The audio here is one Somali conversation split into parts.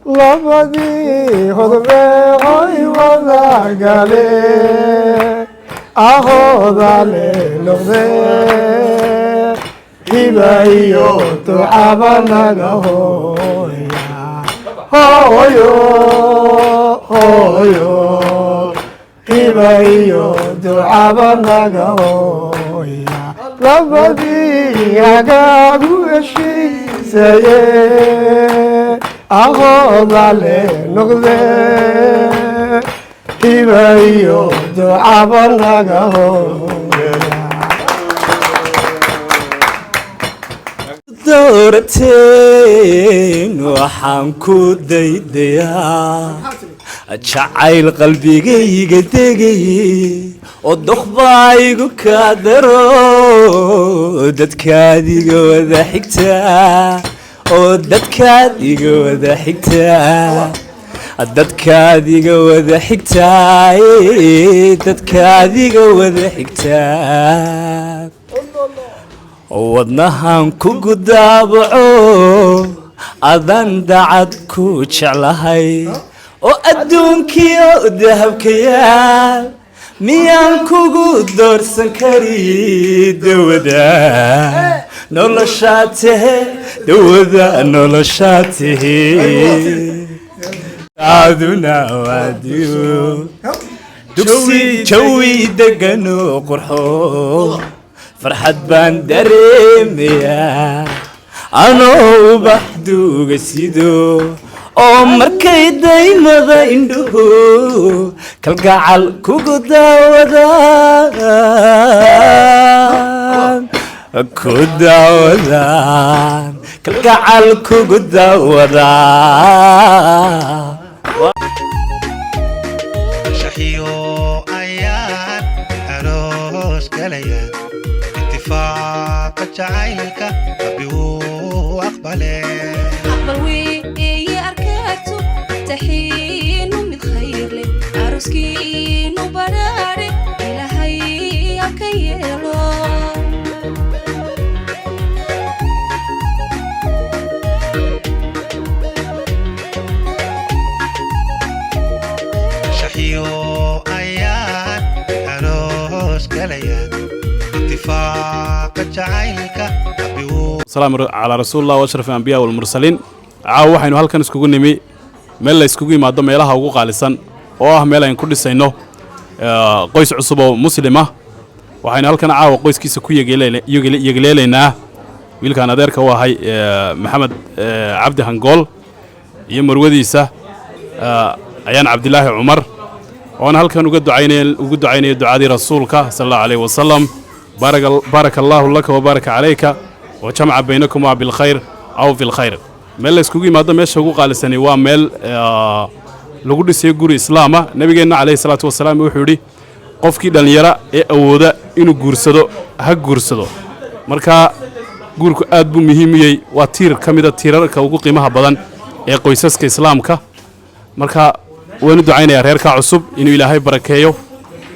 labadii hodbeeqoy wada gale ahoodale noqdee hibayo ducaba naga hooya hooyo hooyo hibayo ducaba naga hooya labadii hagaagu heshiisaye ahoodale noqdee hibayo ducaba naga hooya doorateen waxaan ku daydayaa jacayl qalbigayga degayay oo doqbaa igu kaa daro dadkaad iga wada xigtaa oo dadkaad iga wada xigtaa dadkaad iga wada xigtaa dadkaad iga wada xigtaa wadnahan ku gudaabaco adan dacad ku jeclahay oo adduunkiyo dahabka yaal miyaan kugu doorsan kari dawada noloshaa tahe dawada noloshaa tahe aduna waadiyo dugsi jawi degano qurxo farxad baan dareemayaa anoo ubax duuga sido oo markay daymada indhuhu kalgacal kugu daawadaan kalgacal kugu daawadaan shaxiyo ayaan aroos galaya اتفاق جعيلك ربي وأقبله أقبل ويا أركاتو تحين من خير لي عروسكين وبراري إلهي أكيلو شحيو أيان عروس قليان السلام على رسول الله واشرف الانبياء والمرسلين caaw waxaynu halkan iskugu nimi meel la iskugu yimaado meelaha ugu qaalisan oo ah meel aynu ku dhisayno qoys cusub oo muslim ah waxaynu halkan caaw qoyskiisa ku yeegleelaynaa wiilkan adeerka u ahay maxamed cabdi hangool iyo marwadiisa ayaan cabdilaahi cumar oo halkan ugu ducaynayo ducadii rasuulka sallallahu alayhi wasallam بارك الله لك وبارك عليك وجمع بينكما بالخير أو في الخير مل اسكوغي ماذا مش هو قال سني ومل لقول سيجوري إسلامه نبينا عليه الصلاة والسلام وحوري قف كده نيرة أودا إنه جورسدو هك جورسدو مركا جورك أدب مهمي وتير كمية تيرر كوجو قيمها بدن قيسس كإسلام كا مركا وين دعينا يا رير كعصب إنه إلهي بركيه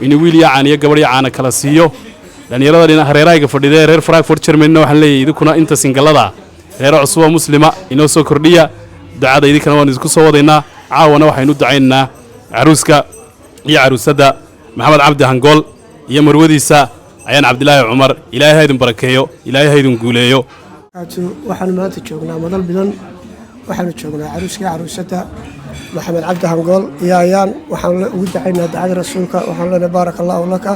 إنه ويلي عني قبل عنا كلاسيو dhalinyarada hareerayga fadhida reer Frankfurt Germany waxaan leeyahay idinku inta singalada reer cusub muslima inoo soo kordhiya ducada idinkana waan isku soo wadaynaa caawana waxaynu ducaynaa caruuska iyo caruusada maxamed cabdi hangool iyo marwadiisa ayaan cabdilaahi cumar ilaahay idin barakeeyo ilaahay idin guuleeyo waxaan maanta joognaa madal bidan waxaanu joognaa caruuska caruusada maxamed cabdi hangool iyo ayaan waxaan ugu ducaynaa ducada rasuulka waxaan leenahay barakallahu laka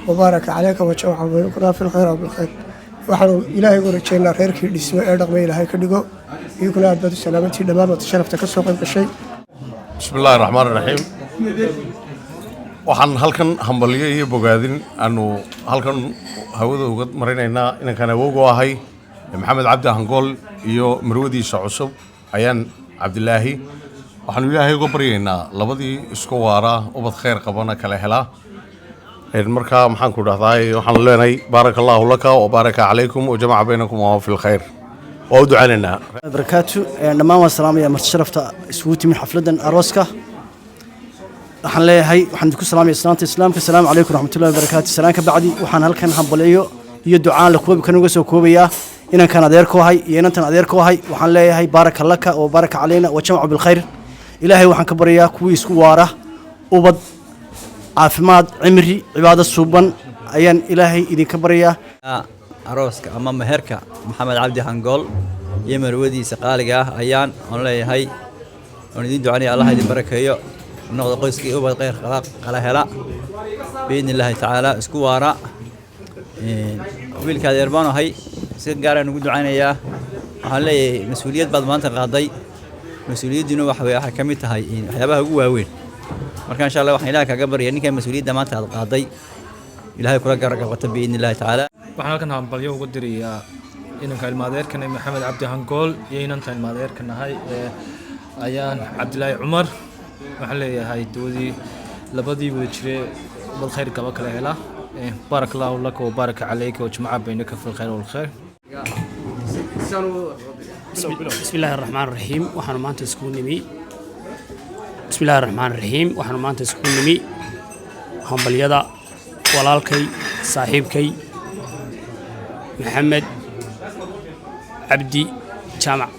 وبارك عليك وجمع بينكم في الخير وبالخير وحنا إلهي ورجينا خيرك الاسم أردق ما إلهي كدقو يكون أبد السلامة دمان وتشرفتك السوق بالشيء بسم الله الرحمن الرحيم وحن هلكن همبليه بوجادين أنه هلكن هوده وقت مرينا إن كان وجوه هاي محمد عبد هنقول يو مرودي شعوب أيان عبد الله وحن إلهي قبرينا لبدي سكوارا وبخير قبنا كلهلا المركا محن كده ضاي وحن لنا بارك الله لك وبارك عليكم وجمع بينكم في الخير وأودع لنا بركاته نما والسلام يا مرتشرفت سويتي من حفلة أروسكا وحن لي هاي وحن بكل سلام يا السلام السلام عليكم ورحمة الله وبركاته السلام كبعدي وحن هل كان حنبليو يدعاء لكوب كانوا جسوا كوبيا إن كان أديركو هاي إن أنت أديركو هاي وحن لي هاي بارك لك وبارك علينا وجمع بالخير ilaahay waxaan ka baryaa kuwii isku waara ubad caafimaad cimri cibaado suuban ayaan ilaahay idinka baryaa arooska ama meherka maxamed cabdi hangool iyo marwadiisa qaaliga ah ayaan on leeyahay on idin ducanaya allah idin barakeeyo noqdo qoyskii ubad khayr qala hela biidni illaahi tacaala isku waara wiilka adeerbaan ahay si gaar aan ugu ducaynayaa waxaan leeyahay mas-uuliyad baad maanta qaaday mas-uuliyadduna waxay ka mid tahay waxyaabaha ugu waaweyn marka insha allah waxaan ilaaha kaaga baryaa ninkan mas-uuliyadda maanta aad qaaday ilaahay kula garaqabata biidni illaahi tacaala waxaan halkan hambalyo ugu dirayaa inanka ilmaadeerkana maxamed cabdi hangool iyo inanta ilmaadeerka nahay ayaan cabdilaahi cumar waxaan leeyahay doodii labadii wada jire ubad khayr gaba kala hela بارك الله لك وبارك عليك وجمع بينك في الخير والخير. بسم الله الرحمن الرحيم وحنا ما تسكون نمي. بسم الله الرحمن الرحيم وحنا ما تسكون نمي. هم باليدا ولالكي صاحبكي محمد عبدي جامع.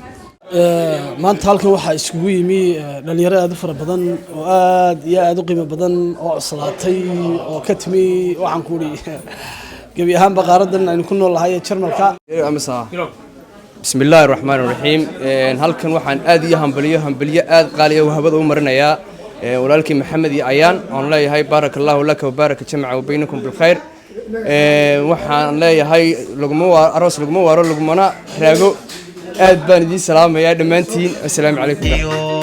maanta halkan waxaa isugu yimi dhalinyaro aad u fara badan oo aad iyo aad u qiimo badan oo coslaatay oo ka timi waxaan ku uri gabi ahaanba qaaradan aynu ku noolahay Jarmalka. bismillaahi raxmaani raxiim halkan waxaan aad iyo hambalyo aad qaaliya wahabada u marinayaa walaalkii maxamed iyo ayaan aan leeyahay barakallahu laka wa baraka jamca baynakum bil khayr waxaan leeyahay aroos laguma waaro lagumana raago aad baan idin salaamayaa dhammaantiin assalaamu calaykum